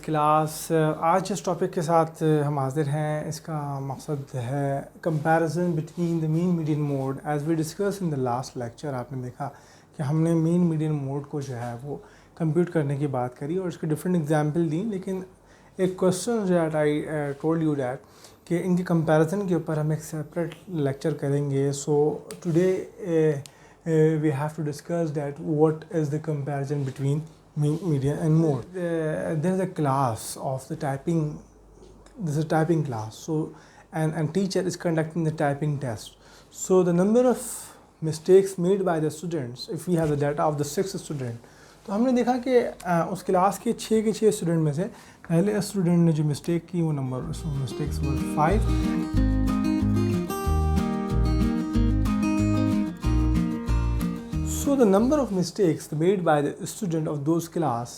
Class. आज जिस topic के साथ हम हाजिर हैं इसका मकसद है comparison between the mean median mode. As we discuss in the last lecture, आपने देखा कि हमने मीन मीडियन मोड को जो है वो कंप्यूट करने की बात करी और इसके डिफरेंट एग्जांपल दी। लेकिन एक question that I told you that कि इनके कंपैरिजन के ऊपर हम एक सेपरेट लेक्चर करेंगे। So today we have to discuss that what is the comparison between median and mode. There is a class of the typing. This is a typing class. So and teacher is conducting the typing test. So the number of mistakes made by the students, if we have the data of the 6 student, तो हमने देखा कि उस class के 6 student में से पहले student ने जो मिस्टेक की वो number mistakes were 5। So the number of mistakes made by the student of those class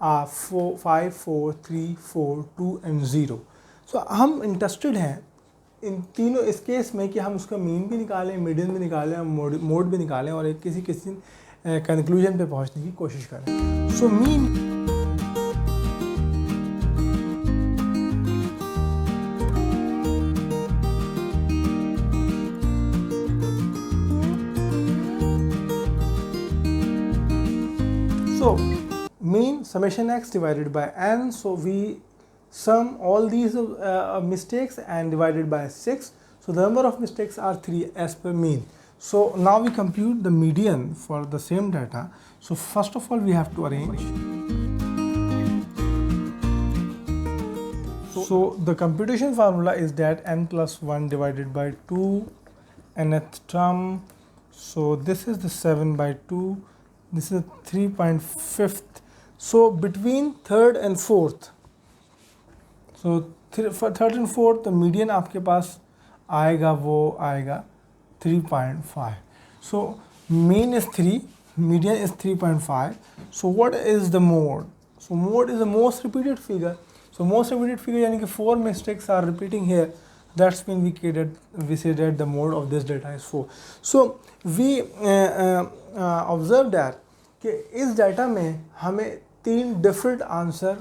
are 5, 4, 3, 4, 2 and 0. So हम इंटरेस्टेड हैं इन तीनों इस केस में कि हम उसका मीन भी निकालें, मीडियन भी निकालें और मोड भी निकालें और एक किसी कंक्लूजन पे पहुंचने की कोशिश करें। So mean mean summation x divided by n, so we sum all these mistakes and divided by 6, so the number of mistakes are 3 as per mean. So now we compute the median for the same data. So first of all we have to arrange. So the computation formula is that n plus 1 divided by 2 nth term, so this is the 7 by 2, this is 3.5. So between third and fourth, so for third and fourth the median आपके पास आएगा वो आएगा 3.5. So mean is 3, median is 3.5. So what is the mode? So mode is the most repeated figure. So most repeated figure यानी कि 4 mistakes are repeating here. That's mean we say that the mode of this data is 4. So we observe that कि इस data में हमें 3 different answer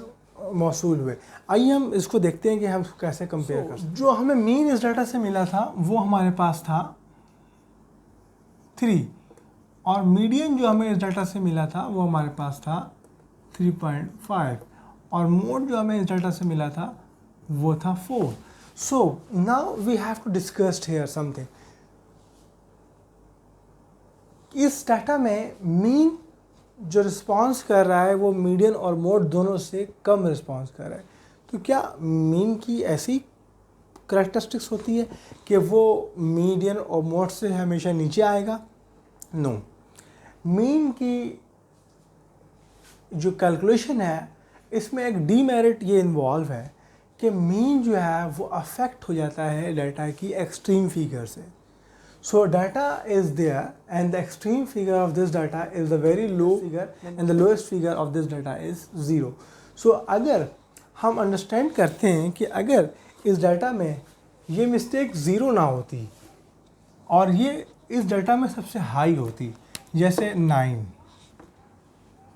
मौसूल हुए। आइए हम इसको देखते हैं कि हम इसको कैसे कंपेयर कर सकते हैं। जो हमें मीन इस डाटा से मिला था वो हमारे पास था 3 और मीडियन जो हमें इस डाटा से मिला था वो हमारे पास था 3.5 और मोड जो हमें इस डाटा से मिला था वो था 4। So now we have to discuss here something. इस डाटा में मीन जो रिस्पॉन्स कर रहा है वो मीडियन और मोड दोनों से कम रिस्पॉन्स कर रहा है। तो क्या मीन की ऐसी करैक्टरिस्टिक्स होती है कि वो मीडियन और मोड से हमेशा नीचे आएगा? नो। मीन की जो कैलकुलेशन है इसमें एक डीमेरिट ये इन्वॉल्व है कि मीन जो है वो अफेक्ट हो जाता है डाटा की एक्सट्रीम फिगर से। So data is there and the extreme figure of this data is the very low figure and the lowest figure of this data is 0. So अगर हम अंडरस्टैंड करते हैं कि अगर इस डाटा में ये मिस्टेक 0 ना होती और ये इस डाटा में सबसे हाई होती जैसे 9,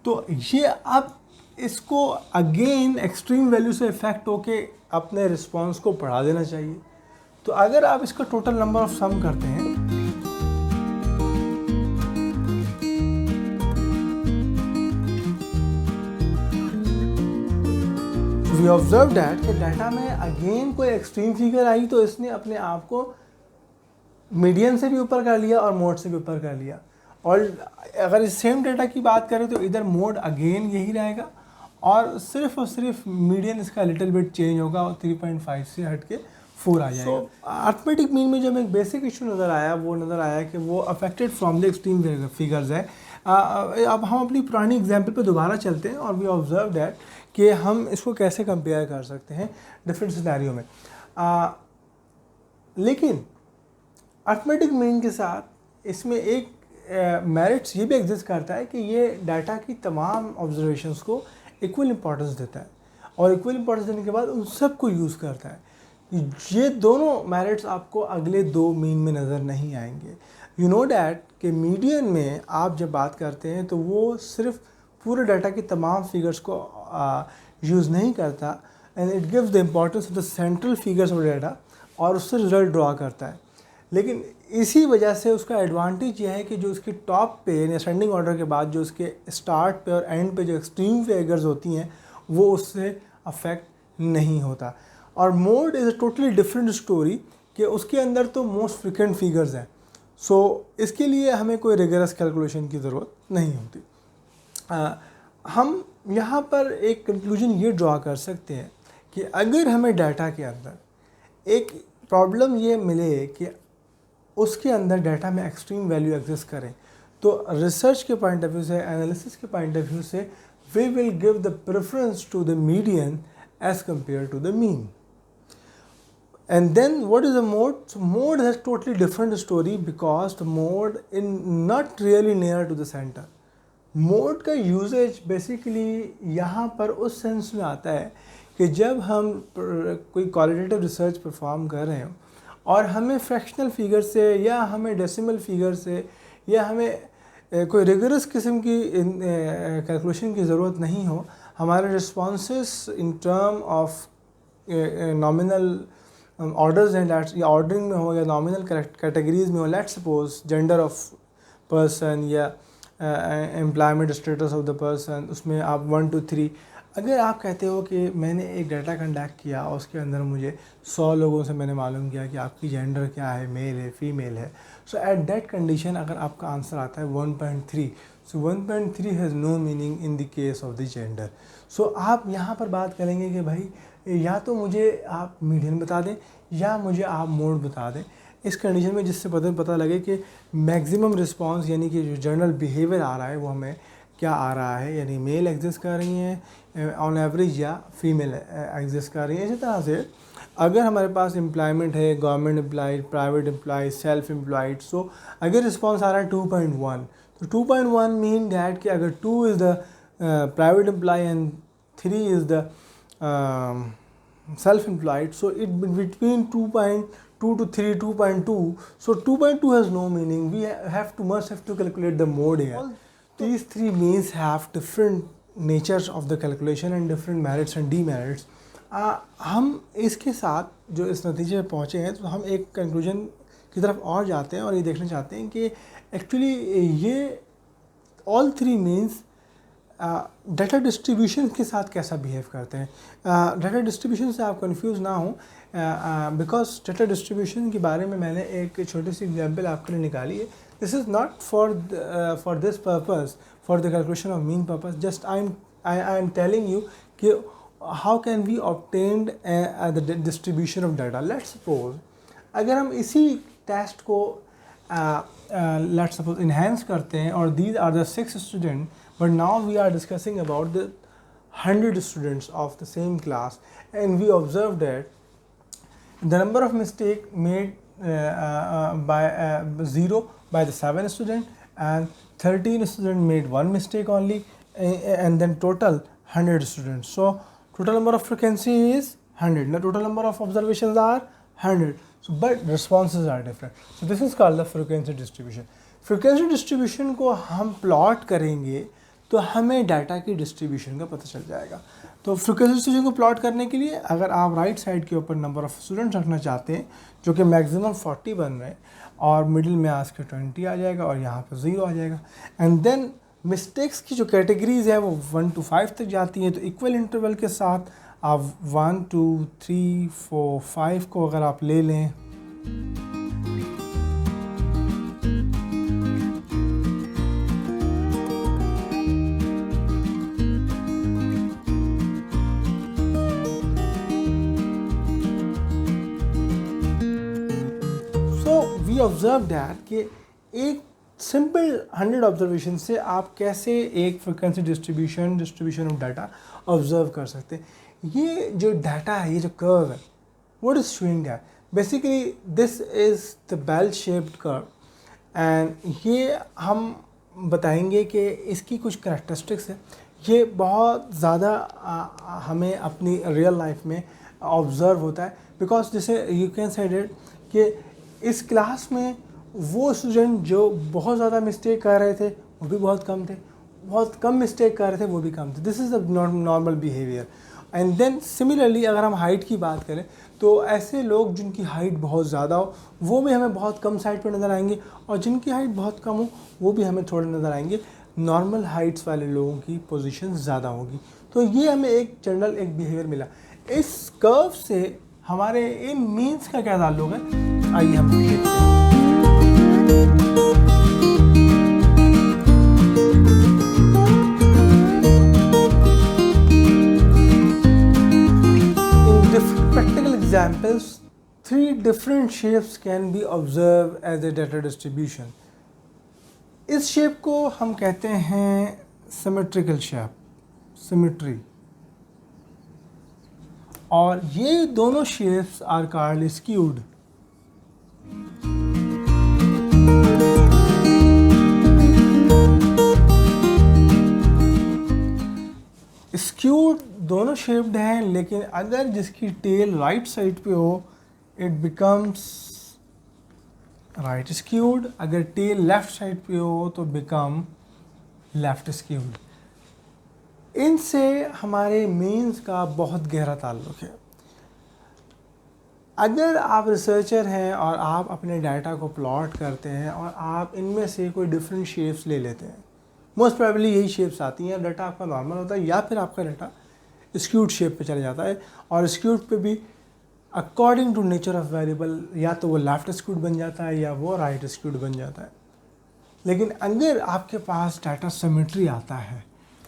तो ये अब इसको अगेन एक्सट्रीम वैल्यू से इफेक्ट होके अपने रिस्पॉन्स को बढ़ा देना चाहिए। तो अगर आप इसका टोटल नंबर ऑफ सम करते हैं वी ऑब्जर्व दैट कि डाटा में अगेन कोई एक्सट्रीम फिगर आई तो इसने अपने आप को मीडियन से भी ऊपर कर लिया और मोड से भी ऊपर कर लिया। और अगर इस सेम डाटा की बात करें तो इधर मोड अगेन यही रहेगा और सिर्फ मीडियन इसका लिटिल बिट चेंज होगा और 3.5 से हट के 4 आ जाएगा। अर्थमेटिक मीन में जो हमें एक बेसिक इशू नज़र आया कि वो affected from the extreme figures है। अब हम अपनी पुरानी एग्जांपल पे दोबारा चलते हैं और वी ऑब्जर्व दैट कि हम इसको कैसे कंपेयर कर सकते हैं डिफरेंट सिनेरियो में। लेकिन अर्थमेटिक मीन के साथ इसमें एक मेरिट्स ये भी एग्जिस्ट करता है कि ये डाटा की तमाम ऑब्जर्वेशंस को इक्वल इंपॉर्टेंस देता है और इक्वल इंपॉर्टेंस देने के बाद उन सब को यूज़ करता है। ये दोनों मेरिट्स आपको अगले 2 मीन में नज़र नहीं आएंगे। यू नो डैट कि मीडियन में आप जब बात करते हैं तो वो सिर्फ पूरे डाटा की तमाम फिगर्स को यूज़ नहीं करता and it gives the importance of the central figures of data और उससे रिजल्ट ड्रॉ करता है। लेकिन इसी वजह से उसका एडवांटेज यह है कि जो उसकी टॉप पे यानी असेंडिंग ऑर्डर के बाद जो उसके स्टार्ट पे और एंड पे जो एक्सट्रीम फिगर्स होती हैं वो उससे अफेक्ट नहीं होता। और mode is a totally different story कि उसके अंदर तो मोस्ट फ्रिक्वेंट फिगर्स हैं, सो इसके लिए हमें कोई रिगरस कैलकुलेशन की ज़रूरत नहीं होती। हम यहाँ पर एक कंक्लूजन ये ड्रॉ कर सकते हैं कि अगर हमें डाटा के अंदर एक प्रॉब्लम ये मिले कि उसके अंदर डाटा में एक्सट्रीम वैल्यू एग्जिस्ट करें, तो रिसर्च के पॉइंट ऑफ व्यू से, एनालिसिस के पॉइंट ऑफ व्यू से, we will give the preference to the median as compare to the mean. And then what is a mode? So mode has totally different story because the mode in not really near to the center. Mode का usage basically यहाँ पर उस sense में आता है कि जब हम कोई क्वालिटेटिव रिसर्च परफॉर्म कर रहे हो और हमें फ्रैक्शनल फिगर से या हमें डेसिमल फिगर से या हमें कोई रिगरस किस्म की कैलकुलेशन की ज़रूरत नहीं हो, हमारे responses in term of nominal orders and या ऑर्डरिंग में हो या नॉमिनल कैटेगरीज में हो, let's suppose gender of person या employment status of the person, उसमें आप 1 to 3 अगर आप कहते हो कि मैंने एक डाटा कंडक्ट किया और उसके अंदर मुझे 100 लोगों से मैंने मालूम किया कि आपकी जेंडर क्या है, मेल है फीमेल है, सो एट दैट कंडीशन अगर आपका आंसर आता है 1.3, so 1.3 has no meaning in the case of the gender. So आप यहाँ पर बात करेंगे कि भाई या तो मुझे आप मीडियन बता दें या मुझे आप मोड बता दें, इस कंडीशन में जिससे पता लगे कि मैक्सिमम रिस्पांस यानी कि जो जनरल बिहेवियर आ रहा है वो हमें क्या आ रहा है, यानी मेल एग्जिस्ट कर रही हैं ऑन एवरेज या फीमेल एग्जिस्ट कर रही हैं। इसी तरह से अगर हमारे पास एम्प्लॉयमेंट है, government employed, private employed, self employed, so अगर रिस्पांस आ रहा है 2.1, तो 2.1 मीन डैट कि अगर 2 is the private employ and 3 is the self-employed, so it between 2.2 to 3, 2.2, so 2.2 has no meaning. We must have to calculate the mode here. These three means have different natures of the calculation and different merits and demerits. हम इसके साथ जो इस नतीजे पे पहुँचे हैं, तो हम एक कंक्लूजन की तरफ और जाते हैं और ये देखना चाहते हैं कि एक्चुअली ये all three means data distribution के साथ कैसा बिहेव करते हैं। डाटा डिस्ट्रीब्यूशन से आप कंफ्यूज ना हो, बिकॉज डाटा डिस्ट्रीब्यूशन के बारे में मैंने एक छोटी सी एग्जांपल आपके लिए निकाली है। This is not for this purpose, for the calculation of mean purpose, just I am telling you कि how can we obtain the distribution of data. Let's suppose अगर हम इसी टेस्ट को लेट्स सपोज इन्हेंस करते हैं और these are the 6 student, but now we are discussing about the 100 students of the same class, and we observed that the number of mistake made by 0 by the 7 student and 13 student made 1 mistake only, and then total 100 students. So total number of frequency is 100. Now total number of observations are 100. So but responses are different. So this is called the frequency distribution. Frequency distribution को हम plot करेंगे तो हमें data की distribution का पता चल जाएगा। तो फ्रीक्वेंसी डिस्ट्रीब्यूशन को प्लॉट करने के लिए अगर आप राइट साइड के ऊपर नंबर ऑफ़ स्टूडेंट्स रखना चाहते हैं जो कि मैक्सिमम 40 बन रहे हैं और मिडिल में आज के 20 आ जाएगा और यहाँ पे 0 आ जाएगा, एंड देन मिस्टेक्स की जो कैटेगरीज है वो 1 to 5 तक जाती हैं। तो इक्वल इंटरवल के साथ आप 1 2 3 4 5 को अगर आप ले लें, ऑब्जर्व दैट कि एक सिंपल 100 ऑब्जर्वेशन से आप कैसे एक frequency distribution of data observe कर सकते हैं। ये जो डाटा है, ये जो कर्व है, what is showing that basically this is the bell shaped curve, and ये हम बताएंगे कि इसकी कुछ करैक्टरिस्टिक्स है। ये बहुत ज़्यादा हमें अपनी रियल लाइफ में ऑब्ज़र्व होता है, बिकॉज जैसे यू कैन से डेट कि इस क्लास में वो स्टूडेंट जो बहुत ज़्यादा मिस्टेक कर रहे थे वो भी बहुत कम थे, बहुत कम मिस्टेक कर रहे थे वो भी कम थे। This is the normal behaviour. And then similarly अगर हम हाइट की बात करें तो ऐसे लोग जिनकी हाइट बहुत ज़्यादा हो वो भी हमें बहुत कम साइड पर नज़र आएंगे, और जिनकी हाइट बहुत कम हो वो भी हमें थोड़े नज़र आएंगे। नॉर्मल हाइट्स वाले लोगों की पोजीशन ज़्यादा होगी। तो ये हमें एक जनरल एक बिहेवियर मिला। इस कर्व से हमारे इन मीन्स का क्या ताल्लुक है, आइए हम देखते हैं। Practical examples, 3 different shapes can be observed as a data distribution. इस शेप को हम कहते हैं सिमेट्रिकल शेप, सिमेट्री, और ये दोनों shapes are called skewed. Skewed दोनों शेप्ड हैं, लेकिन अगर जिसकी टेल राइट साइड पे हो इट बिकम्स राइट स्क्यूड, अगर टेल लेफ्ट साइड पे हो तो बिकम लेफ्ट स्क्यूड। इनसे हमारे मीन्स का बहुत गहरा ताल्लुक है। अगर आप रिसर्चर हैं और आप अपने डाटा को प्लॉट करते हैं और आप इनमें से कोई डिफरेंट शेप्स ले लेते हैं, मोस्ट प्रोबेबली यही शेप्स आती हैं, डाटा आपका नॉर्मल होता है या फिर आपका डाटा स्क्यूड शेप पे चला जाता है, और स्क्यूड पे भी according to nature of variable या तो वो लेफ्ट स्क्यूड बन जाता है या वो राइट स्क्यूड बन जाता है। लेकिन अगर आपके पास डाटा सिमेट्री आता है,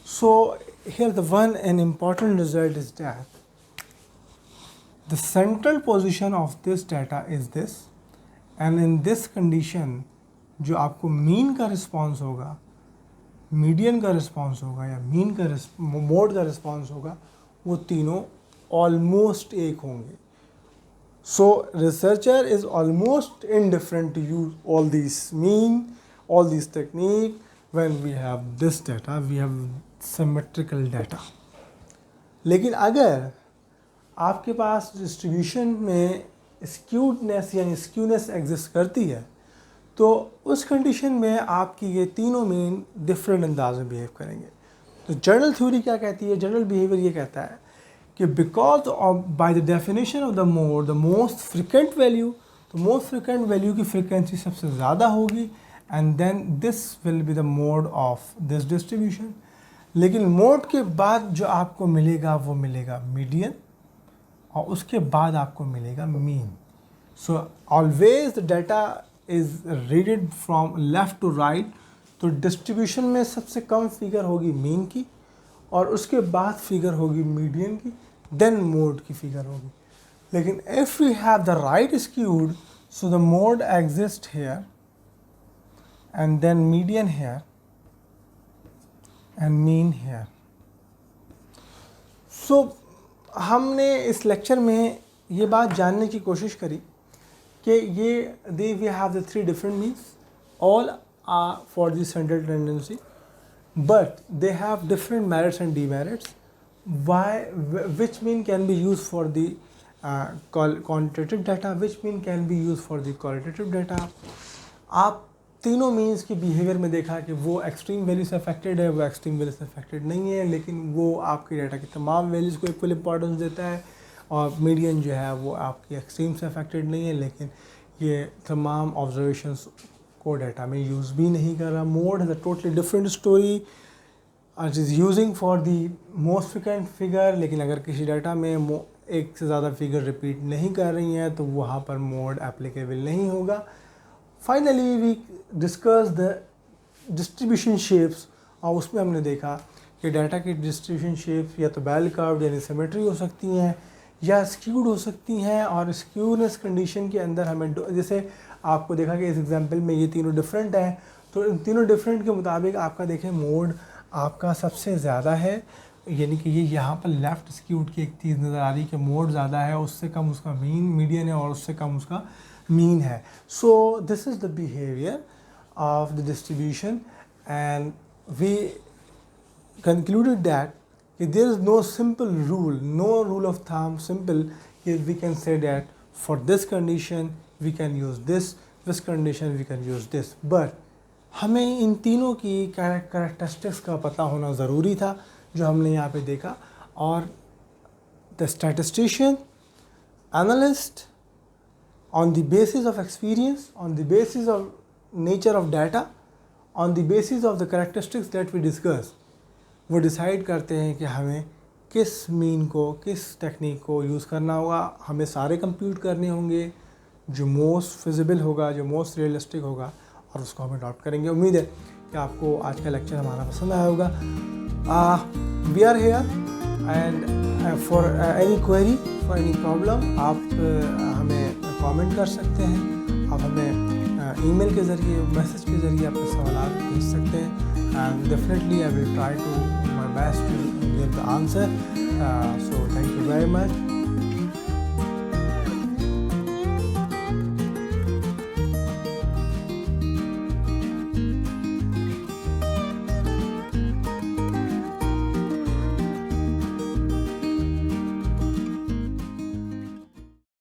so here the one an important result is that the central position of this data is this, and in this condition जो आपको मीन का रिस्पॉन्स होगा, मीडियन का रिस्पॉन्स होगा या मीन का मोड का रिस्पॉन्स होगा, वो तीनों ऑलमोस्ट एक होंगे। So researcher is almost indifferent to use all this mean, all this technique when we have this data, we have symmetrical data. लेकिन अगर आपके पास डिस्ट्रीब्यूशन में स्क्यूडनेस यानी स्क्यूनेस एग्जिस्ट करती है, तो उस कंडीशन में आपकी ये तीनों मीन डिफरेंट अंदाज में बिहेव करेंगे। तो जनरल थ्योरी क्या कहती है, जनरल बिहेवियर ये कहता है कि because of by the definition of the mode the most frequent value, तो मोस्ट फ्रिक्वेंट वैल्यू की फ्रिक्वेंसी सबसे ज़्यादा होगी, and then this will be the mode of this distribution. लेकिन मोड के बाद जो आपको मिलेगा वो मिलेगा मीडियन, और उसके बाद आपको मिलेगा mean. So always the data is readed from left to right, तो डिस्ट्रीब्यूशन में सबसे कम फिगर होगी मीन की, और उसके बाद फिगर होगी मीडियन की, देन मोड की फिगर होगी। लेकिन if we have the right skewed, so the mode exist here and then median here and mean here. So हमने इस लेक्चर में ये बात जानने की कोशिश करी कि ये we have the 3 different means, all are for the central tendency, but they have different merits and demerits. Which mean can be used for the quantitative data, which mean can be used for the qualitative data. आप तीनों means की behaviour में देखा कि वो extreme value से affected है, वो एक्सट्रीम वैल्यू से अफेक्टेड नहीं है, लेकिन वो आपके डाटा की तमाम वैल्यूज़ को इक्वल इंपॉर्टेंस देता है, और मीडियन जो है वो आपकी एक्सट्रीम से अफेक्टेड नहीं है, लेकिन ये तमाम ऑब्जर्वेशंस को डाटा में यूज़ भी नहीं कर रहा। Mode is a totally different story, it is using for the most frequent figure, लेकिन अगर किसी डाटा में एक से ज़्यादा फिगर रिपीट नहीं कर रही हैं तो वहाँ पर मोड एप्लीकेबल नहीं होगा। Finally we discuss the distribution shapes, और उसमें हमने देखा कि डाटा की डिस्ट्रीब्यूशन शेप्स या तो बेल कर्व यानी सिमेट्री हो सकती हैं या स्क्यूड हो सकती हैं, और स्क्यूनेस कंडीशन के अंदर हमें जैसे आपको देखा कि इस एग्जांपल में ये तीनों डिफरेंट हैं, तो इन तीनों डिफरेंट के मुताबिक आपका देखें मोड आपका सबसे ज़्यादा है, यानी कि ये यहाँ पर लेफ़्ट स्क्यूड की एक चीज़ नज़र आ रही है कि मोड ज़्यादा है, उससे कम उसका मीडियन है और उससे कम उसका मीन है। So this is the behaviour of the distribution, and we concluded that there is no simple rule, no rule of thumb simple, we can say that for this condition we can use this condition we can use this, but हमें इन तीनों की characteristics का पता होना ज़रूरी था जो हमने यहाँ पे देखा। और the statistician, analyst, on the basis of experience, on the basis of nature of data, on the basis of the characteristics that we discuss, वो डिसाइड करते हैं कि हमें किस मीन को, किस टेक्निक को यूज़ करना होगा। हमें सारे कंप्यूट करने होंगे, जो मोस्ट फिजिबल होगा, जो मोस्ट रियलिस्टिक होगा, और उसको हम अडॉप्ट करेंगे। उम्मीद है कि आपको आज का लेक्चर हमारा पसंद आया होगा। We are here and for any query, for any problem, आप हमें कमेंट कर सकते हैं, आप हमें ईमेल के ज़रिए, मैसेज के ज़रिए अपने सवाल भेज सकते हैं, and definitely I will try to my best to give the answer. So thank you very much.